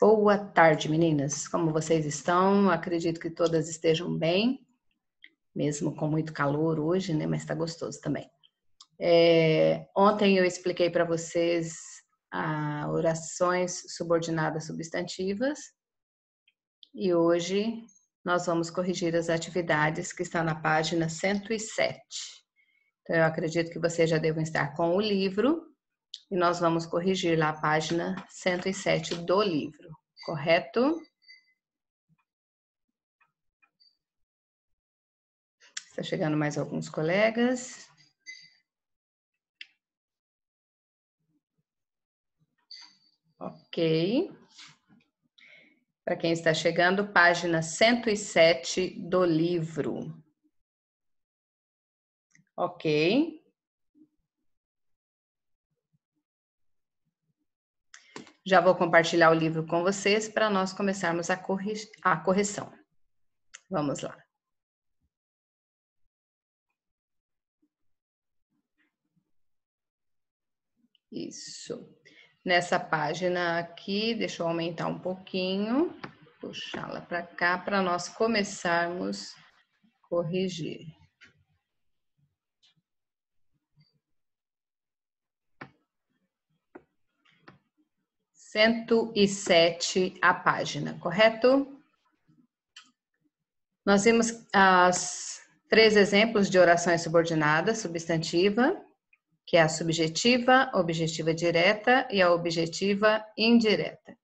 Boa tarde, meninas. Como vocês estão? Acredito que todas estejam bem, mesmo com muito calor hoje, né? Mas está gostoso também. Ontem eu expliquei para vocês orações subordinadas substantivas e hoje nós vamos corrigir as atividades que estão na página 107. Então, eu acredito que vocês já devem estar com o livro. E nós vamos corrigir lá a página 107 do livro, correto? Está chegando mais alguns colegas. Ok. Para quem está chegando, página 107 do livro. Ok. Já vou compartilhar o livro com vocês para nós começarmos a correção. Vamos lá. Isso. Nessa página aqui, deixa eu aumentar um pouquinho, puxá-la para cá para nós começarmos a corrigir. Cento e sete a página, correto? Nós vimos as 3 exemplos de orações subordinadas, substantiva, que é a subjetiva, objetiva direta e a objetiva indireta.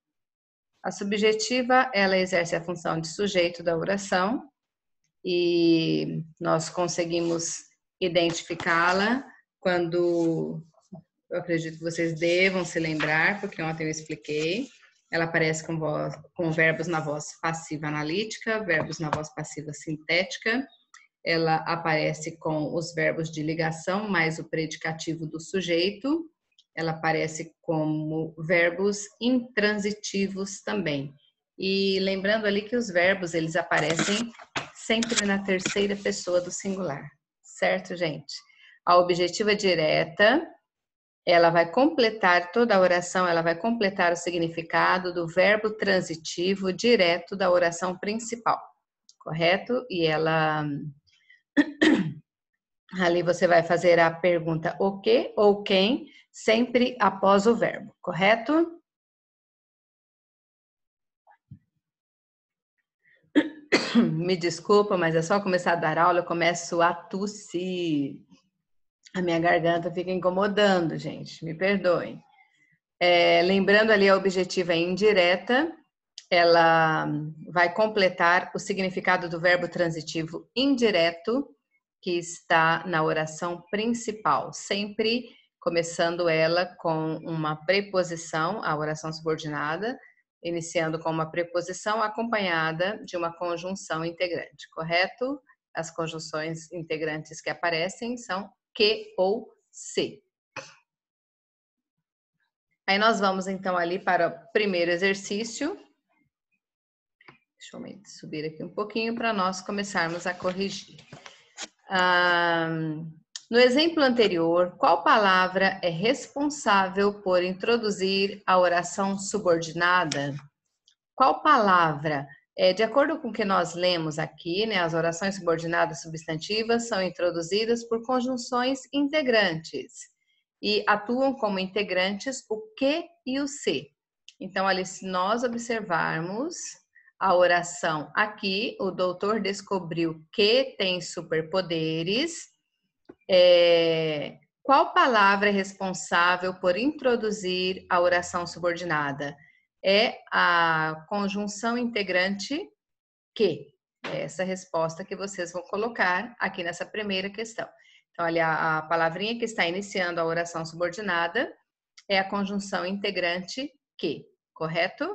A subjetiva, ela exerce a função de sujeito da oração e nós conseguimos identificá-la quando, eu acredito que vocês devam se lembrar, porque ontem eu expliquei. Ela aparece com verbos na voz passiva analítica, verbos na voz passiva sintética. Ela aparece com os verbos de ligação mais o predicativo do sujeito. Ela aparece como verbos intransitivos também. E lembrando ali que os verbos, eles aparecem sempre na terceira pessoa do singular. Certo, gente? A objetiva direta, ela vai completar toda a oração, ela vai completar o significado do verbo transitivo direto da oração principal. Correto? E ela... Ali você vai fazer a pergunta o que ou quem, sempre após o verbo, correto? Me desculpa, mas é só começar a dar aula, eu começo a tossir. A minha garganta fica incomodando, gente, me perdoem. Lembrando ali a objetiva indireta, ela vai completar o significado do verbo transitivo indireto, que está na oração principal, sempre começando ela com uma preposição, a oração subordinada, iniciando com uma preposição acompanhada de uma conjunção integrante, correto? As conjunções integrantes que aparecem são que ou se. Aí nós vamos então ali para o primeiro exercício. Deixa eu subir aqui um pouquinho para nós começarmos a corrigir. No exemplo anterior, qual palavra é responsável por introduzir a oração subordinada? Qual palavra? De acordo com o que nós lemos aqui, né, as orações subordinadas substantivas são introduzidas por conjunções integrantes e atuam como integrantes o que e o se. Então, ali, se nós observarmos a oração aqui, o doutor descobriu que tem superpoderes. Qual palavra é responsável por introduzir a oração subordinada? É a conjunção integrante que. É essa resposta que vocês vão colocar aqui nessa primeira questão. Então, ali a palavrinha que está iniciando a oração subordinada é a conjunção integrante que, correto?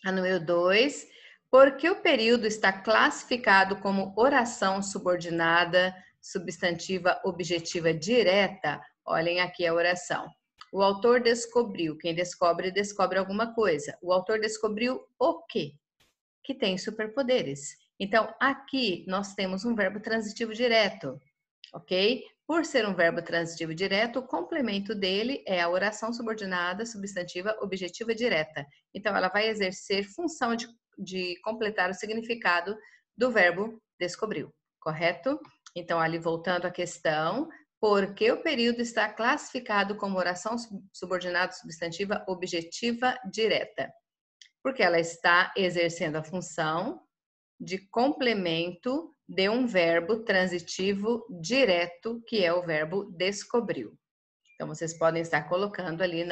A número 2, por que o período está classificado como oração subordinada substantiva objetiva direta? Olhem aqui a oração. O autor descobriu, quem descobre, descobre alguma coisa. O autor descobriu o quê? Que tem superpoderes. Então, aqui nós temos um verbo transitivo direto. ok? Por ser um verbo transitivo direto, o complemento dele é a oração subordinada substantiva objetiva direta. Então, ela vai exercer função de completar o significado do verbo descobriu, correto? Então, ali voltando à questão, por que o período está classificado como oração subordinada substantiva objetiva direta? Porque ela está exercendo a função de complemento de um verbo transitivo direto, que é o verbo descobriu. Então, vocês podem estar colocando ali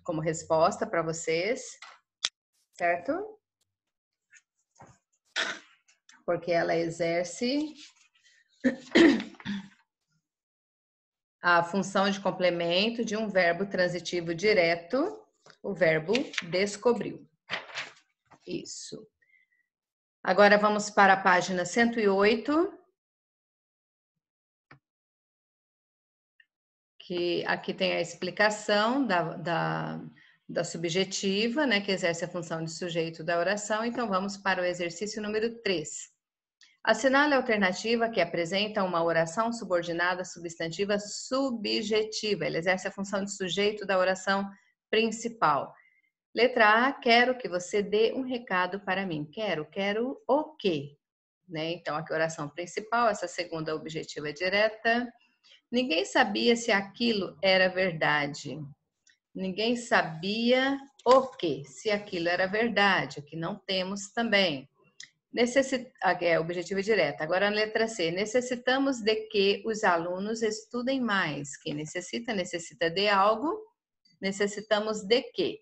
como resposta para vocês, certo? Porque ela exerce a função de complemento de um verbo transitivo direto, o verbo descobriu. Isso. Agora vamos para a página 108, que aqui tem a explicação da subjetiva, né, que exerce a função de sujeito da oração. Então vamos para o exercício número 3. Assinale a alternativa que apresenta uma oração subordinada substantiva subjetiva. Ele exerce a função de sujeito da oração principal. Letra A, quero que você dê um recado para mim. Quero o quê? Né? Então, aqui a oração principal, essa segunda objetiva direta. Ninguém sabia se aquilo era verdade. Ninguém sabia o quê? Se aquilo era verdade. Aqui não temos também. É objetiva direta. Agora, a letra C. Necessitamos de que os alunos estudem mais. Quem necessita de algo. Necessitamos de quê?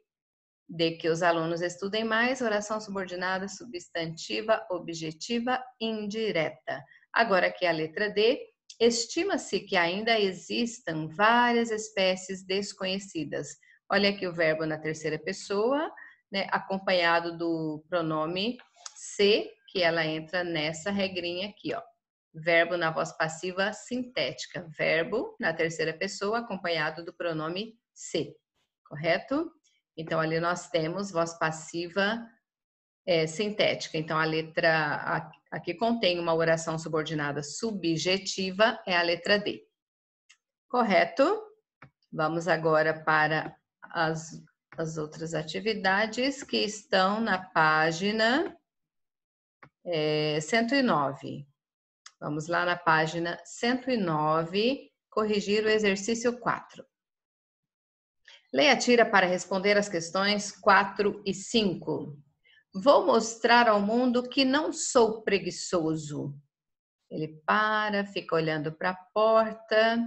De que os alunos estudem mais, oração subordinada, substantiva, objetiva, indireta. Agora aqui a letra D, estima-se que ainda existam várias espécies desconhecidas. Olha aqui o verbo na terceira pessoa, né, acompanhado do pronome se, que ela entra nessa regrinha aqui, ó. Verbo na voz passiva sintética, verbo na terceira pessoa acompanhado do pronome se, correto? Então, ali nós temos voz passiva sintética. Então, a letra aqui contém uma oração subordinada subjetiva, é a letra D. Correto? Vamos agora para as outras atividades que estão na página 109. Vamos lá na página 109, corrigir o exercício 4. Leia a tira para responder as questões 4 e 5. Vou mostrar ao mundo que não sou preguiçoso. Ele para, fica olhando para a porta.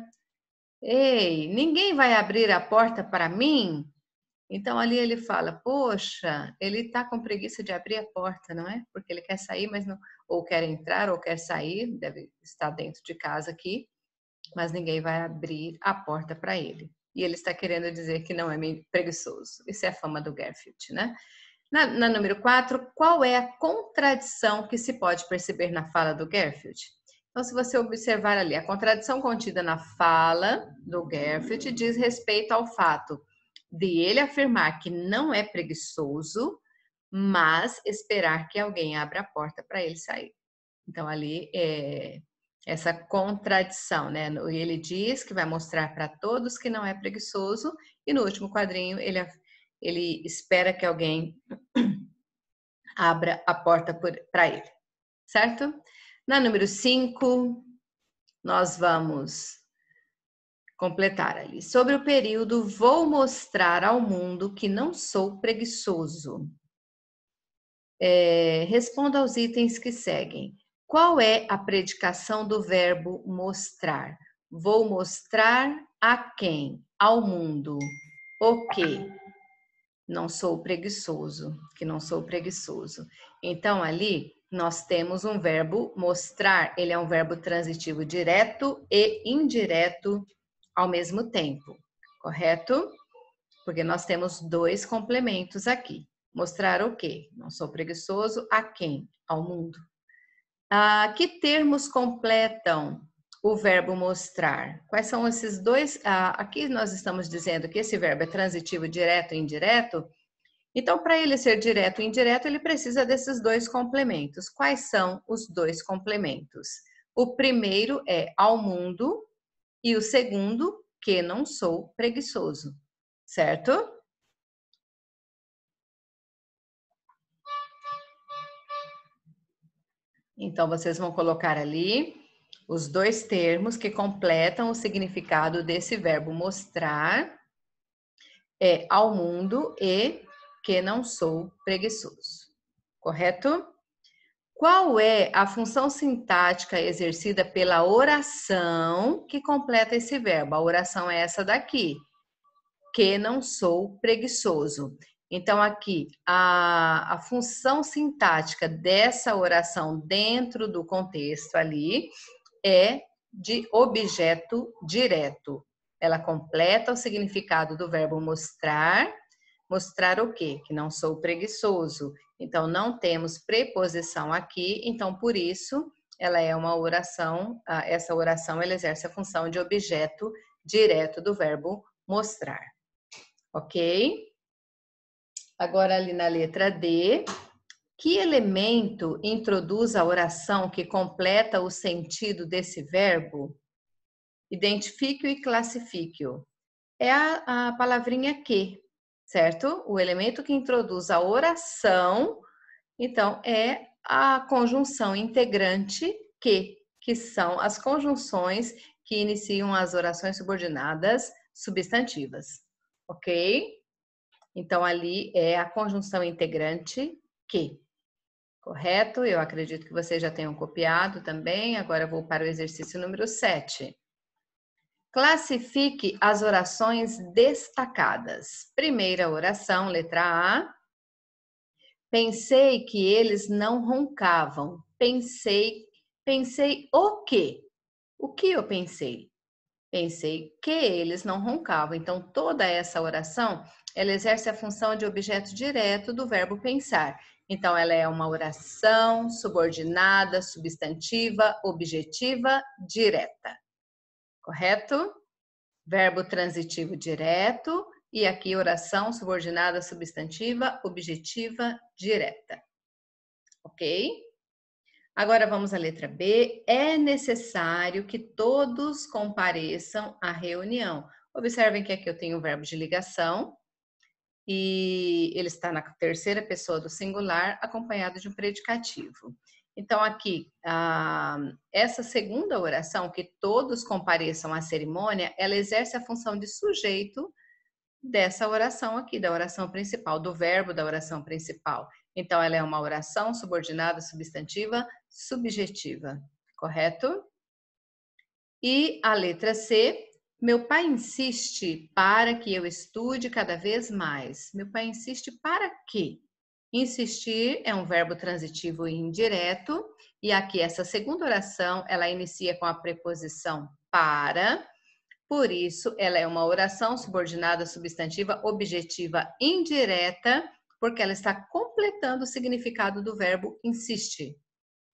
Ei, ninguém vai abrir a porta para mim? Então ali ele fala, poxa, ele está com preguiça de abrir a porta, não é? Porque ele quer sair, mas não, ou quer entrar ou quer sair, deve estar dentro de casa aqui, mas ninguém vai abrir a porta para ele. E ele está querendo dizer que não é preguiçoso. Isso é a fama do Garfield, né? Na número 4, qual é a contradição que se pode perceber na fala do Garfield? Então, se você observar ali, a contradição contida na fala do Garfield diz respeito ao fato de ele afirmar que não é preguiçoso, mas esperar que alguém abra a porta para ele sair. Então, ali é essa contradição, né? Ele diz que vai mostrar para todos que não é preguiçoso e no último quadrinho ele espera que alguém abra a porta para ele, certo? Na número 5, nós vamos completar ali. Sobre o período, vou mostrar ao mundo que não sou preguiçoso. Responda aos itens que seguem. Qual é a predicação do verbo mostrar? Vou mostrar a quem? Ao mundo. O quê? Não sou preguiçoso, que não sou preguiçoso. Então, ali, nós temos um verbo mostrar. Ele é um verbo transitivo direto e indireto ao mesmo tempo, correto? Porque nós temos dois complementos aqui. Mostrar o quê? Não sou preguiçoso. A quem? Ao mundo. Que termos completam o verbo mostrar? Quais são esses dois? Aqui nós estamos dizendo que esse verbo é transitivo direto e indireto. Então, para ele ser direto e indireto, ele precisa desses dois complementos. Quais são os dois complementos? O primeiro é ao mundo e o segundo, que não sou preguiçoso, certo? Então, vocês vão colocar ali os dois termos que completam o significado desse verbo mostrar, é ao mundo e que não sou preguiçoso, correto? Qual é a função sintática exercida pela oração que completa esse verbo? A oração é essa daqui, que não sou preguiçoso. Então, aqui, a função sintática dessa oração dentro do contexto ali é de objeto direto. Ela completa o significado do verbo mostrar. Mostrar o quê? Que não sou preguiçoso. Então, não temos preposição aqui, então, por isso, ela é uma oração, essa oração, ela exerce a função de objeto direto do verbo mostrar. Ok? Agora, ali na letra D, que elemento introduz a oração que completa o sentido desse verbo? Identifique-o e classifique-o. É a palavrinha que, certo? O elemento que introduz a oração, então, é a conjunção integrante que são as conjunções que iniciam as orações subordinadas substantivas, ok? Então, ali é a conjunção integrante que. Correto? Eu acredito que vocês já tenham copiado também. Agora eu vou para o exercício número 7. Classifique as orações destacadas. Primeira oração, letra A. Pensei que eles não roncavam. Pensei o quê? O que eu pensei? Pensei que eles não roncavam. Então, toda essa oração, ela exerce a função de objeto direto do verbo pensar. Então, ela é uma oração subordinada, substantiva, objetiva, direta. Correto? Verbo transitivo direto e aqui oração subordinada, substantiva, objetiva, direta. Ok? Agora vamos à letra B. É necessário que todos compareçam à reunião. Observem que aqui eu tenho o verbo de ligação e ele está na terceira pessoa do singular, acompanhado de um predicativo. Então, aqui, essa segunda oração, que todos compareçam à cerimônia, ela exerce a função de sujeito dessa oração aqui, da oração principal, do verbo da oração principal. Então, ela é uma oração subordinada, substantiva, subjetiva, correto? E a letra C, meu pai insiste para que eu estude cada vez mais. Meu pai insiste para quê? Insistir é um verbo transitivo e indireto, e aqui essa segunda oração, ela inicia com a preposição para, por isso ela é uma oração subordinada substantiva objetiva indireta, porque ela está completando o significado do verbo insiste,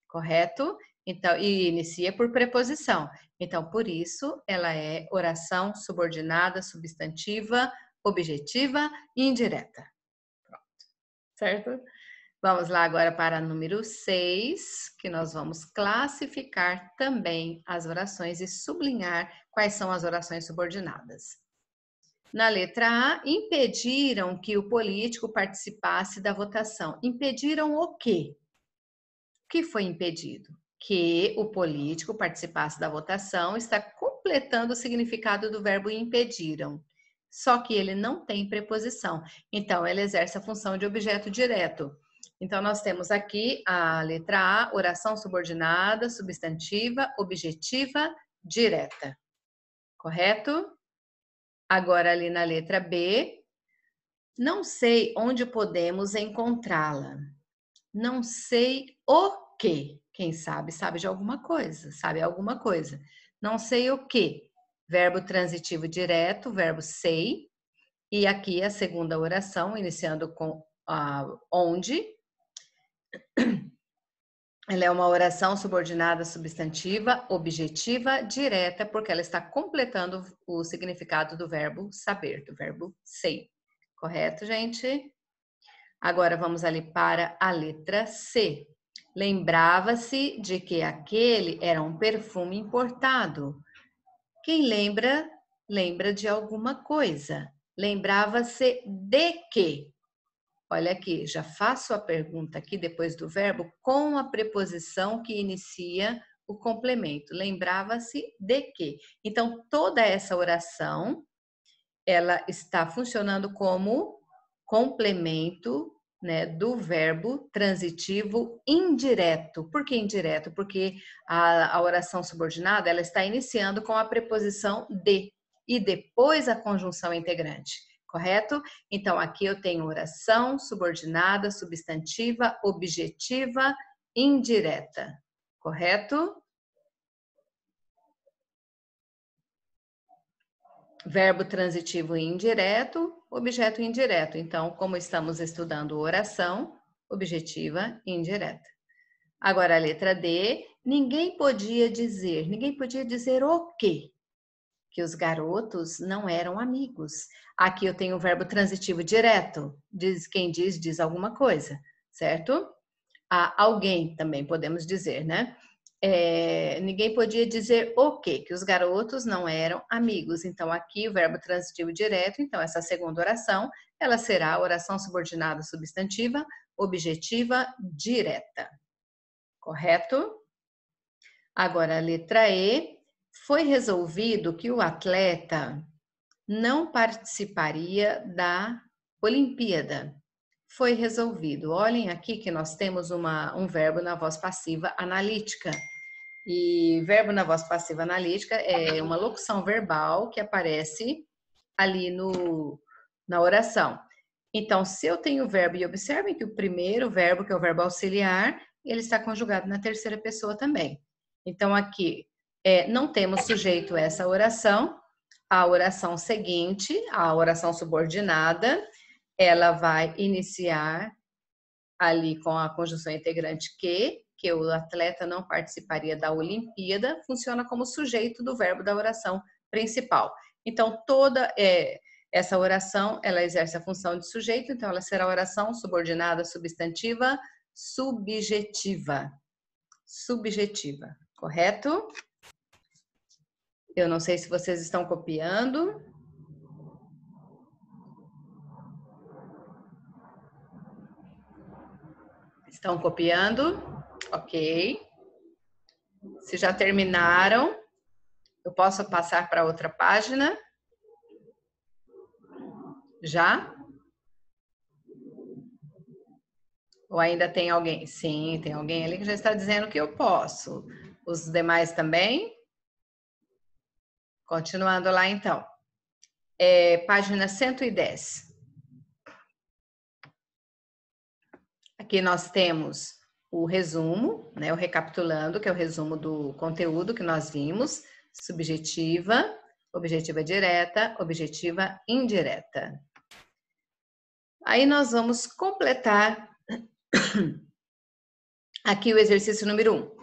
correto? Então, e inicia por preposição. Então, por isso, ela é oração subordinada, substantiva, objetiva e indireta. Pronto. Certo? Vamos lá agora para número 6, que nós vamos classificar também as orações e sublinhar quais são as orações subordinadas. Na letra A, impediram que o político participasse da votação. Impediram o quê? O que foi impedido? Que o político participasse da votação, está completando o significado do verbo impediram. Só que ele não tem preposição. Então, ele exerce a função de objeto direto. Então, nós temos aqui a letra A, oração subordinada, substantiva, objetiva, direta. Correto? Agora, ali na letra B, não sei onde podemos encontrá-la. Não sei o quê. Quem sabe, sabe de alguma coisa, sabe alguma coisa. Não sei o quê. Verbo transitivo direto, verbo sei. E aqui a segunda oração, iniciando com onde. Ela é uma oração subordinada substantiva, objetiva, direta, porque ela está completando o significado do verbo saber, do verbo sei. Correto, gente? Agora vamos ali para a letra C. Lembrava-se de que aquele era um perfume importado. Quem lembra, lembra de alguma coisa. Lembrava-se de quê? Olha aqui, já faço a pergunta aqui depois do verbo com a preposição que inicia o complemento. Lembrava-se de quê? Então, toda essa oração, ela está funcionando como complemento, né, do verbo transitivo indireto. Por que indireto? Porque a oração subordinada, ela está iniciando com a preposição de e depois a conjunção integrante. Correto? Então, aqui eu tenho oração subordinada, substantiva, objetiva, indireta. Correto? Verbo transitivo indireto, objeto indireto. Então, como estamos estudando oração, objetiva indireta. Agora, a letra D, ninguém podia dizer o quê? Que os garotos não eram amigos. Aqui eu tenho o verbo transitivo direto, quem diz alguma coisa, certo? Alguém também podemos dizer, né? Ninguém podia dizer o quê? Que os garotos não eram amigos. Então, aqui o verbo transitivo direto, então essa segunda oração, ela será a oração subordinada substantiva, objetiva, direta. Correto? Agora, a letra E, foi resolvido que o atleta não participaria da Olimpíada. Foi resolvido. Olhem aqui que nós temos um verbo na voz passiva analítica. E verbo na voz passiva analítica é uma locução verbal que aparece ali na oração. Então, se eu tenho o verbo, e observem que o primeiro verbo, que é o verbo auxiliar, ele está conjugado na terceira pessoa também. Então, aqui, não temos sujeito a essa oração. A oração seguinte, a oração subordinada, ela vai iniciar ali com a conjunção integrante que o atleta não participaria da Olimpíada, funciona como sujeito do verbo da oração principal. Então, toda essa oração, ela exerce a função de sujeito, então ela será oração subordinada substantiva subjetiva. Subjetiva, correto? Eu não sei se vocês estão copiando. Estão copiando? Ok. Se já terminaram, eu posso passar para outra página? Já? Ou ainda tem alguém? Sim, tem alguém ali que já está dizendo que eu posso. Os demais também? Continuando lá, então. Página 110. Aqui nós temos o resumo, né, o recapitulando, que é o resumo do conteúdo que nós vimos. Subjetiva, objetiva direta, objetiva indireta. Aí nós vamos completar aqui o exercício número 1.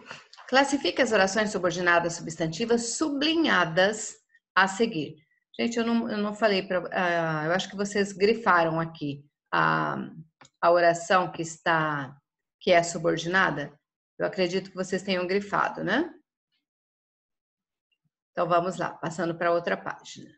Classifique as orações subordinadas substantivas sublinhadas a seguir. Gente, eu não falei para... eu acho que vocês grifaram aqui a oração que é subordinada. Eu acredito que vocês tenham grifado, né? Então, vamos lá, passando para outra página.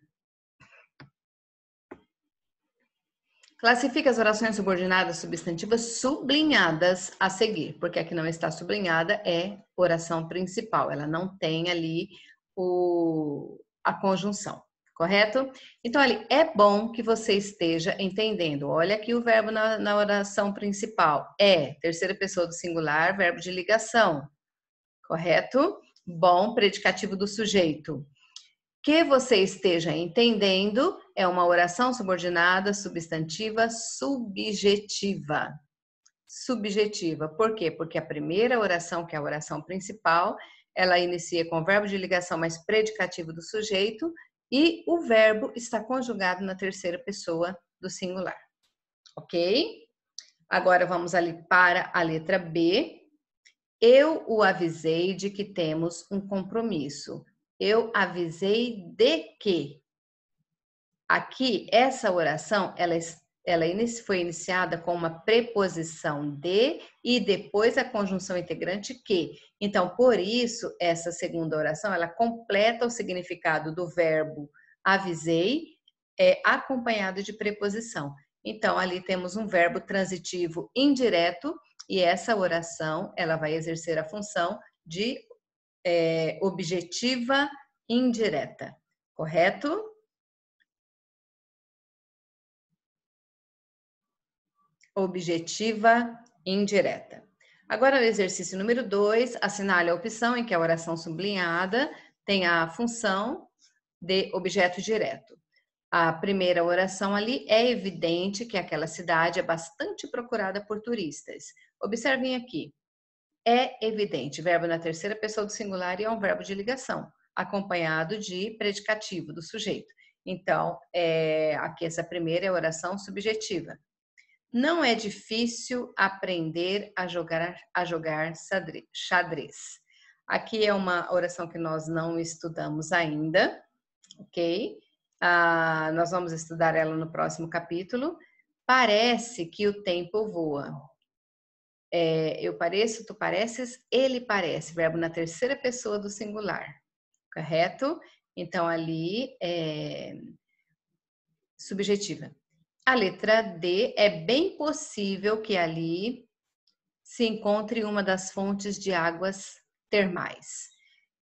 Classifique as orações subordinadas substantivas sublinhadas a seguir, porque a que não está sublinhada é oração principal, ela não tem ali a conjunção, correto? Então, olha, é bom que você esteja entendendo. Olha aqui o verbo na oração principal. Terceira pessoa do singular, verbo de ligação, correto? Bom, predicativo do sujeito. Que você esteja entendendo é uma oração subordinada substantiva subjetiva. Subjetiva. Por quê? Porque a primeira oração, que é a oração principal, ela inicia com o verbo de ligação mais predicativo do sujeito e o verbo está conjugado na terceira pessoa do singular. Ok? Agora vamos ali para a letra B. Eu o avisei de que temos um compromisso. Eu avisei de que. Aqui, essa oração, ela ela foi iniciada com uma preposição de e depois a conjunção integrante que. Então, por isso, essa segunda oração, ela completa o significado do verbo avisei, acompanhado de preposição. Então, ali temos um verbo transitivo indireto e essa oração, ela vai exercer a função de objetiva indireta, correto? Objetiva indireta. Agora, o exercício número 2, assinale a opção em que a oração sublinhada tem a função de objeto direto. A primeira oração ali é evidente que aquela cidade é bastante procurada por turistas. Observem aqui. É evidente, verbo na terceira pessoa do singular e é um verbo de ligação, acompanhado de predicativo do sujeito. Então, aqui essa primeira é a oração subjetiva. Não é difícil aprender a jogar xadrez. Aqui é uma oração que nós não estudamos ainda, ok? Nós vamos estudar ela no próximo capítulo. Parece que o tempo voa. Eu pareço, tu pareces, ele parece. Verbo na terceira pessoa do singular, correto? Então, ali é subjetiva. A letra D, é bem possível que ali se encontre uma das fontes de águas termais.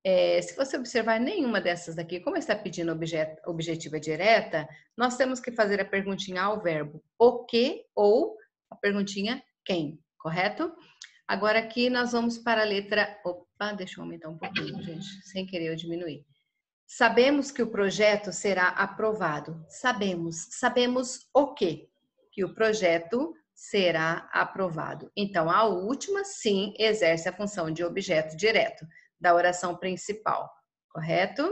Se você observar nenhuma dessas daqui, como está pedindo objetiva direta, nós temos que fazer a perguntinha ao verbo o que ou a perguntinha quem, correto? Agora aqui nós vamos para a letra... Opa, deixa eu aumentar um pouquinho, gente, sem querer eu diminuir. Sabemos que o projeto será aprovado. Sabemos o quê? Que o projeto será aprovado. Então, a última, sim, exerce a função de objeto direto da oração principal, correto?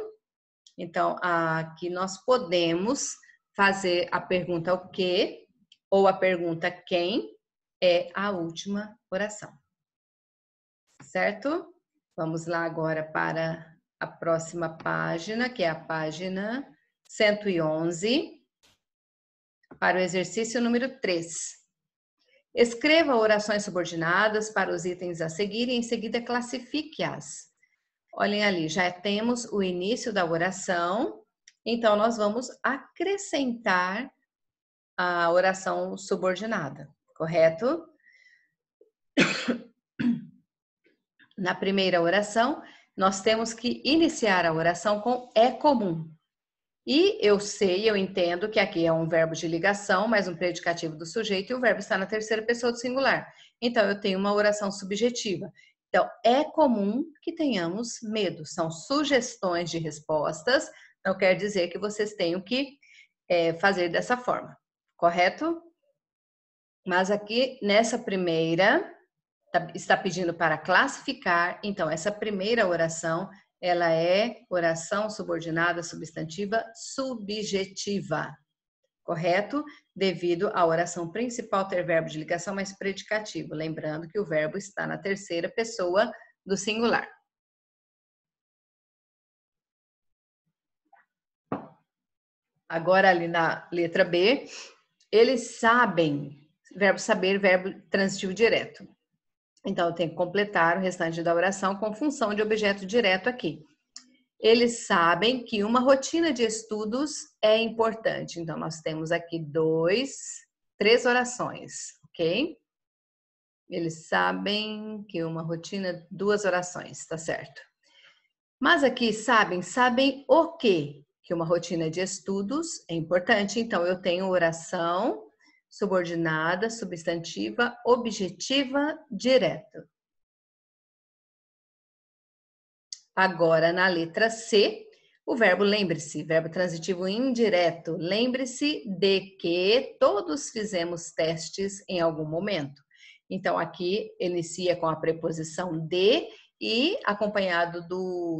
Então, aqui nós podemos fazer a pergunta o quê ou a pergunta quem é a última oração, certo? Vamos lá agora para a próxima página, que é a página 111, para o exercício número 3. Escreva orações subordinadas para os itens a seguir e em seguida classifique-as. Olhem ali, já temos o início da oração, então nós vamos acrescentar a oração subordinada, correto? Na primeira oração, nós temos que iniciar a oração com é comum. E eu entendo que aqui é um verbo de ligação, mais um predicativo do sujeito, e o verbo está na terceira pessoa do singular. Então, eu tenho uma oração subjetiva. Então, é comum que tenhamos medo. São sugestões de respostas, não quer dizer que vocês tenham que fazer dessa forma, correto? Mas aqui, nessa primeira, está pedindo para classificar, então essa primeira oração, ela é oração subordinada substantiva subjetiva, correto? Devido à oração principal ter verbo de ligação mais predicativo, lembrando que o verbo está na terceira pessoa do singular. Agora ali na letra B, eles sabem, verbo saber, verbo transitivo direto. Então, eu tenho que completar o restante da oração com função de objeto direto aqui. Eles sabem que uma rotina de estudos é importante. Então, nós temos aqui três orações, ok? Eles sabem que uma rotina, 2 orações, tá certo? Mas aqui sabem o quê? Que uma rotina de estudos é importante. Então, eu tenho oração subordinada, substantiva, objetiva, direto. Agora, na letra C, o verbo lembre-se, verbo transitivo indireto. Lembre-se de que todos fizemos testes em algum momento. Então, aqui inicia com a preposição de e acompanhado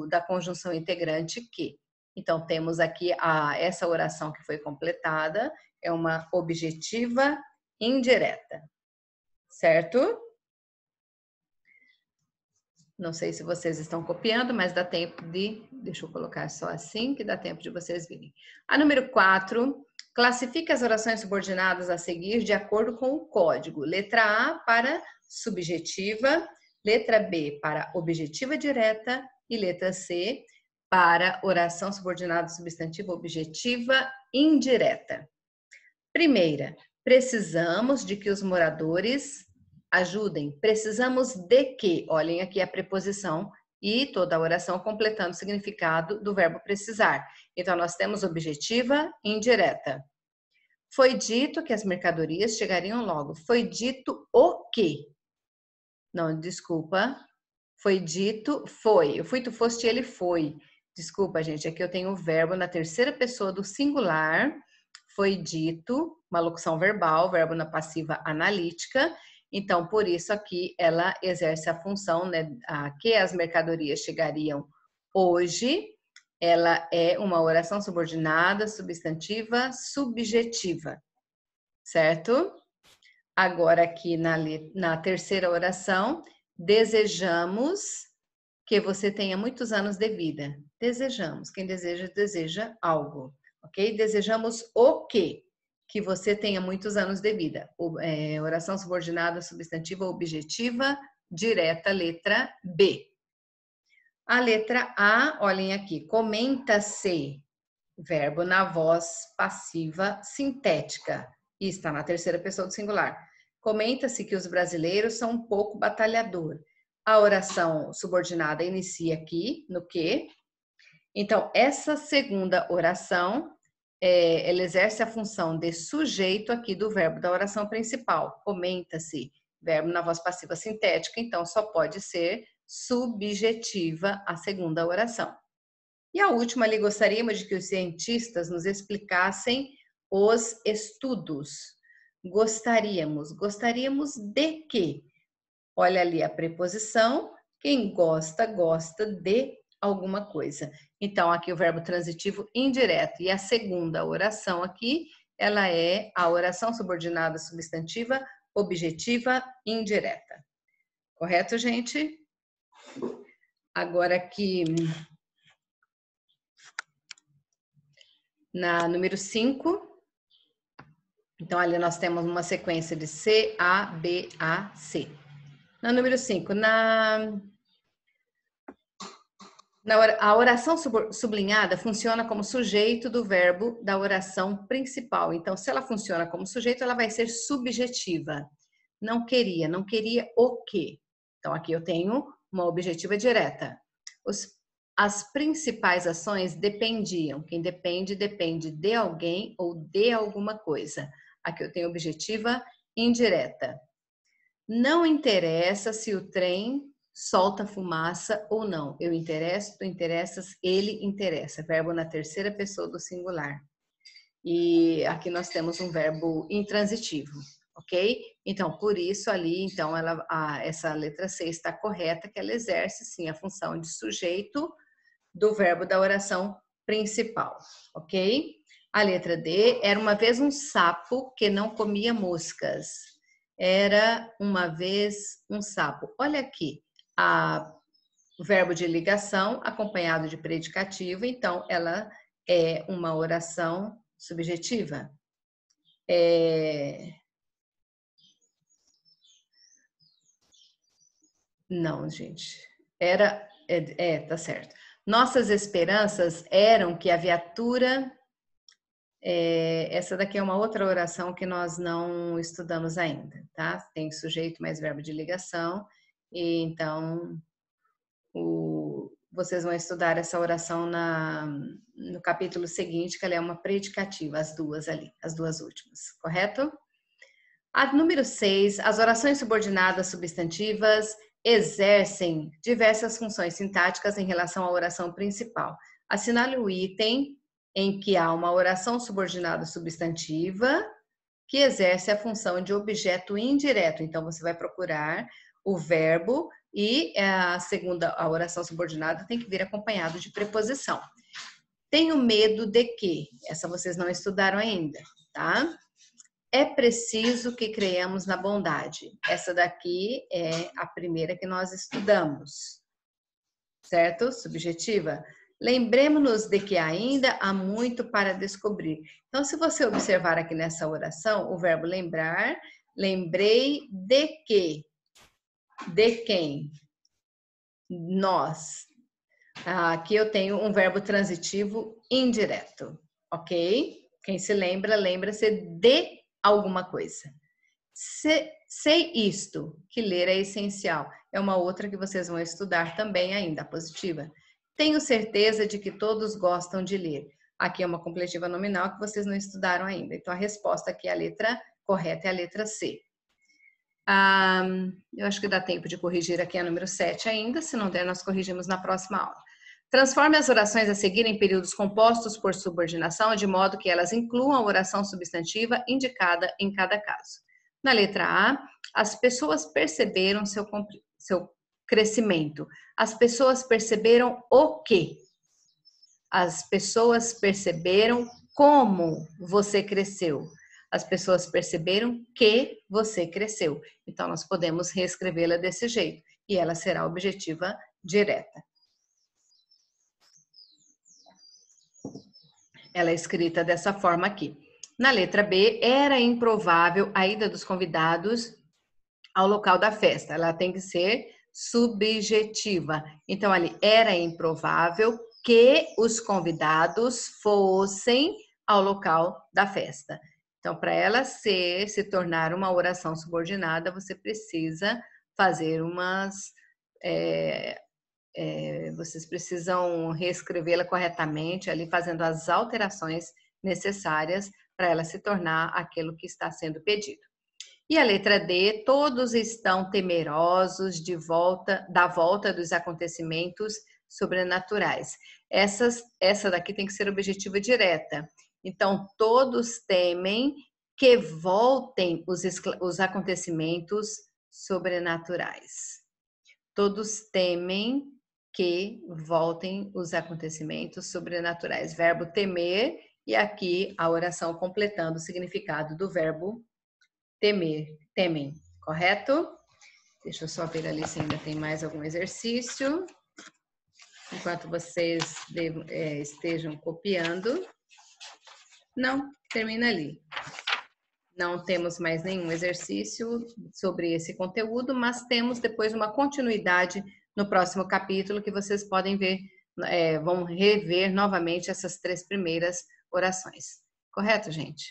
da conjunção integrante que. Então, temos aqui essa oração que foi completada, é uma objetiva indireta, certo? Não sei se vocês estão copiando, mas dá tempo deixa eu colocar só assim, que dá tempo de vocês virem. A número 4 Classifique as orações subordinadas a seguir de acordo com o código. Letra A para subjetiva, letra B para objetiva direta e letra C para oração subordinada substantiva objetiva indireta. Primeira, precisamos de que os moradores ajudem. Precisamos de que, olhem aqui a preposição e toda a oração completando o significado do verbo precisar. Então, nós temos objetiva e indireta. Foi dito que as mercadorias chegariam logo. Foi dito o quê? Não, desculpa. Foi dito, foi. Eu fui, tu foste, ele foi. Desculpa, gente, aqui eu tenho o verbo na terceira pessoa do singular. Foi dito, uma locução verbal, verbo na passiva analítica. Então, por isso aqui ela exerce a função, né, que as mercadorias chegariam hoje. Ela é uma oração subordinada, substantiva, subjetiva, certo? Agora aqui na terceira oração, desejamos que você tenha muitos anos de vida. Desejamos, quem deseja, deseja algo, ok? Desejamos o quê? Que você tenha muitos anos de vida. Oração subordinada, substantiva, objetiva, direta, letra B. A letra A, olhem aqui, comenta-se, verbo na voz passiva sintética, e está na terceira pessoa do singular. Comenta-se que os brasileiros são um pouco batalhador. A oração subordinada inicia aqui, no que. Então, essa segunda oração, ela exerce a função de sujeito aqui do verbo da oração principal. Comenta-se, verbo na voz passiva sintética, então só pode ser subjetiva a segunda oração. E a última ali, gostaríamos de que os cientistas nos explicassem os estudos. Gostaríamos de quê? Olha ali a preposição, quem gosta, gosta de alguma coisa. Então, aqui o verbo transitivo indireto. E a segunda oração aqui, ela é a oração subordinada substantiva objetiva indireta. Correto, gente? Agora aqui, na número 5, então ali nós temos uma sequência de C, A, B, A, C. Na número 5, a oração sublinhada funciona como sujeito do verbo da oração principal. Então, se ela funciona como sujeito, ela vai ser subjetiva. Não queria o quê? Então, aqui eu tenho uma objetiva direta. As principais ações dependiam. Quem depende, depende de alguém ou de alguma coisa. Aqui eu tenho objetiva indireta. Não interessa se o trem solta fumaça ou não. Eu interesso, tu interessas, ele interessa. Verbo na terceira pessoa do singular. E aqui nós temos um verbo intransitivo, ok? Então, por isso ali, então, essa letra C está correta, que ela exerce, sim, a função de sujeito do verbo da oração principal, ok? A letra D, era uma vez um sapo que não comia moscas. Era uma vez um sapo. Olha aqui, o verbo de ligação acompanhado de predicativo, então ela é uma oração subjetiva. Não, gente. Tá certo. Nossas esperanças eram que a viatura... essa daqui é uma outra oração que nós não estudamos ainda, tá? Tem sujeito mais verbo de ligação, e então vocês vão estudar essa oração no capítulo seguinte, que ela é uma predicativa, as duas ali, as duas últimas, correto? A número 6, as orações subordinadas substantivas exercem diversas funções sintáticas em relação à oração principal. Assinale o item em que há uma oração subordinada substantiva que exerce a função de objeto indireto. Então, você vai procurar o verbo e a oração subordinada tem que vir acompanhado de preposição. Tenho medo de quê? Essa vocês não estudaram ainda, tá? É preciso que creiamos na bondade. Essa daqui é a primeira que nós estudamos, certo? Subjetiva. Lembremos-nos de que ainda há muito para descobrir. Então, se você observar aqui nessa oração, o verbo lembrar, lembrei de que? De quem? Nós. Aqui eu tenho um verbo transitivo indireto, ok? Quem se lembra, lembra-se de alguma coisa. Sei isto, que ler é essencial. É uma outra que vocês vão estudar também ainda, a positiva. Tenho certeza de que todos gostam de ler. Aqui é uma completiva nominal que vocês não estudaram ainda. Então, a resposta aqui, a letra correta é a letra C. Eu acho que dá tempo de corrigir aqui a número 7 ainda. Se não der, nós corrigimos na próxima aula. Transforme as orações a seguir em períodos compostos por subordinação, de modo que elas incluam a oração substantiva indicada em cada caso. Na letra A, as pessoas perceberam seu crescimento. As pessoas perceberam o quê? As pessoas perceberam como você cresceu. As pessoas perceberam que você cresceu. Então, nós podemos reescrevê-la desse jeito. E ela será objetiva direta. Ela é escrita dessa forma aqui. Na letra B, era improvável a ida dos convidados ao local da festa. Ela tem que ser subjetiva. Então, ali, era improvável que os convidados fossem ao local da festa. Então, para ela se tornar uma oração subordinada, você precisa fazer vocês precisam reescrevê-la corretamente, ali fazendo as alterações necessárias para ela se tornar aquilo que está sendo pedido. E a letra D, todos estão temerosos da volta dos acontecimentos sobrenaturais. Essa daqui tem que ser objetiva direta. Então, todos temem que voltem os acontecimentos sobrenaturais. Todos temem que voltem os acontecimentos sobrenaturais. Verbo temer, e aqui a oração completando o significado do verbo temem, correto? Deixa eu só ver ali se ainda tem mais algum exercício. Enquanto vocês estejam copiando. Não, termina ali. Não temos mais nenhum exercício sobre esse conteúdo, mas temos depois uma continuidade no próximo capítulo que vocês podem ver, vão rever novamente essas 3 primeiras orações. Correto, gente?